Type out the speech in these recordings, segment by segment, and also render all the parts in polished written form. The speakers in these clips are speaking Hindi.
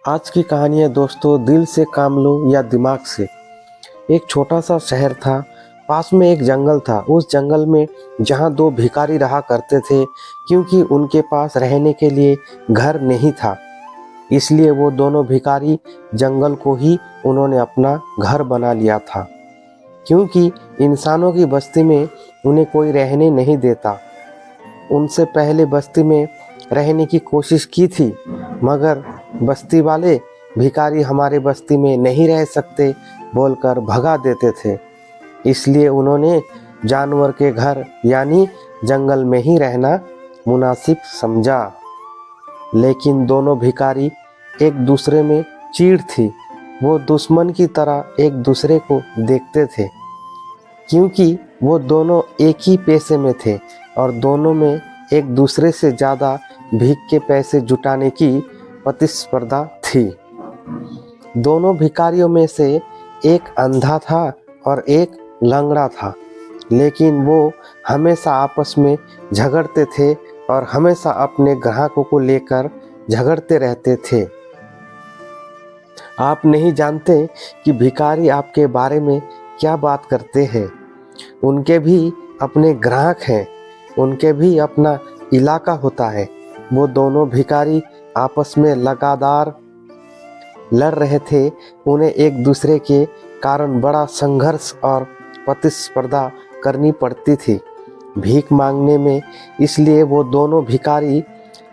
आज की कहानी है दोस्तों, दिल से काम लो या दिमाग से। एक छोटा सा शहर था, पास में एक जंगल था। उस जंगल में जहाँ दो भिखारी रहा करते थे, क्योंकि उनके पास रहने के लिए घर नहीं था, इसलिए वो दोनों भिखारी जंगल को ही उन्होंने अपना घर बना लिया था। क्योंकि इंसानों की बस्ती में उन्हें कोई रहने नहीं देता। उनसे पहले बस्ती में रहने की कोशिश की थी, मगर बस्ती वाले भिखारी हमारे बस्ती में नहीं रह सकते बोलकर भगा देते थे। इसलिए उन्होंने जानवर के घर यानी जंगल में ही रहना मुनासिब समझा। लेकिन दोनों भिखारी एक दूसरे में चिढ़ थी। वो दुश्मन की तरह एक दूसरे को देखते थे, क्योंकि वो दोनों एक ही पेशे में थे और दोनों में एक दूसरे से ज़्यादा भीख के पैसे जुटाने की प्रतिस्पर्धा थी। दोनों भिखारियों में से एक अंधा था और एक लंगड़ा था, लेकिन वो हमेशा आपस में झगड़ते थे और हमेशा अपने ग्राहकों को लेकर झगड़ते रहते थे। आप नहीं जानते कि भिखारी आपके बारे में क्या बात करते हैं। उनके भी अपने ग्राहक हैं, उनके भी अपना इलाका होता है। वो दोनों भिखारी आपस में लगातार लड़ रहे थे। उन्हें एक दूसरे के कारण बड़ा संघर्ष और प्रतिस्पर्धा करनी पड़ती थी भीख मांगने में। इसलिए वो दोनों भिखारी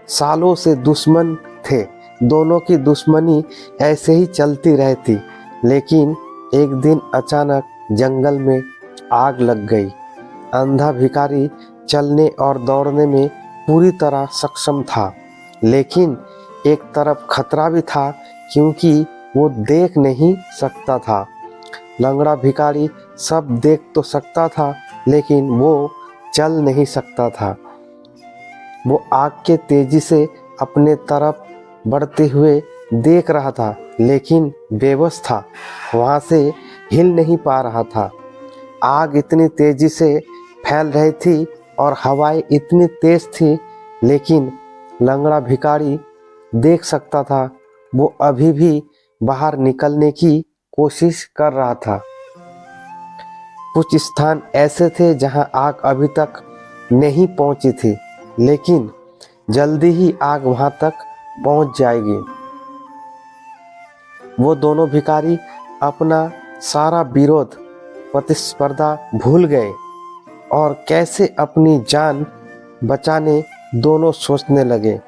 सालों से दुश्मन थे। दोनों की दुश्मनी ऐसे ही चलती रहती। लेकिन एक दिन अचानक जंगल में आग लग गई। अंधा भिखारी चलने और दौड़ने में पूरी तरह सक्षम था, लेकिन एक तरफ खतरा भी था, क्योंकि वो देख नहीं सकता था। लंगड़ा भिखारी सब देख तो सकता था, लेकिन वो चल नहीं सकता था। वो आग के तेजी से अपने तरफ बढ़ते हुए देख रहा था, लेकिन बेबस था, वहाँ से हिल नहीं पा रहा था। आग इतनी तेजी से फैल रही थी और हवाएं इतनी तेज थी, लेकिन लंगड़ा भिखारी देख सकता था। वो अभी भी बाहर निकलने की कोशिश कर रहा था। कुछ स्थान ऐसे थे जहां आग अभी तक नहीं पहुंची थी, लेकिन जल्दी ही आग वहां तक पहुंच जाएगी। वो दोनों भिखारी अपना सारा विरोध, प्रतिस्पर्धा भूल गए और कैसे अपनी जान बचाने दोनों सोचने लगे।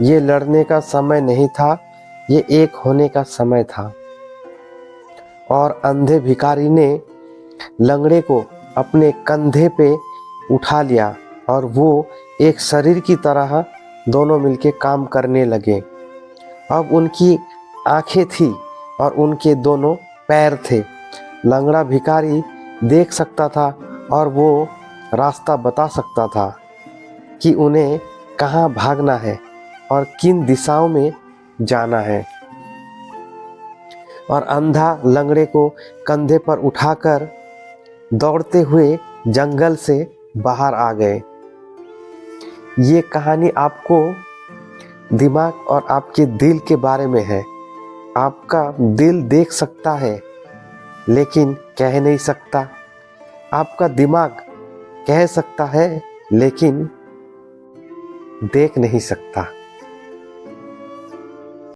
ये लड़ने का समय नहीं था, ये एक होने का समय था। और अंधे भिखारी ने लंगड़े को अपने कंधे पे उठा लिया और वो एक शरीर की तरह दोनों मिलके काम करने लगे। अब उनकी आंखें थी और उनके दोनों पैर थे। लंगड़ा भिखारी देख सकता था और वो रास्ता बता सकता था कि उन्हें कहाँ भागना है और किन दिशाओं में जाना है। और अंधा लंगड़े को कंधे पर उठाकर दौड़ते हुए जंगल से बाहर आ गए। ये कहानी आपको दिमाग और आपके दिल के बारे में है। आपका दिल देख सकता है, लेकिन कह नहीं सकता। आपका दिमाग कह सकता है, लेकिन देख नहीं सकता।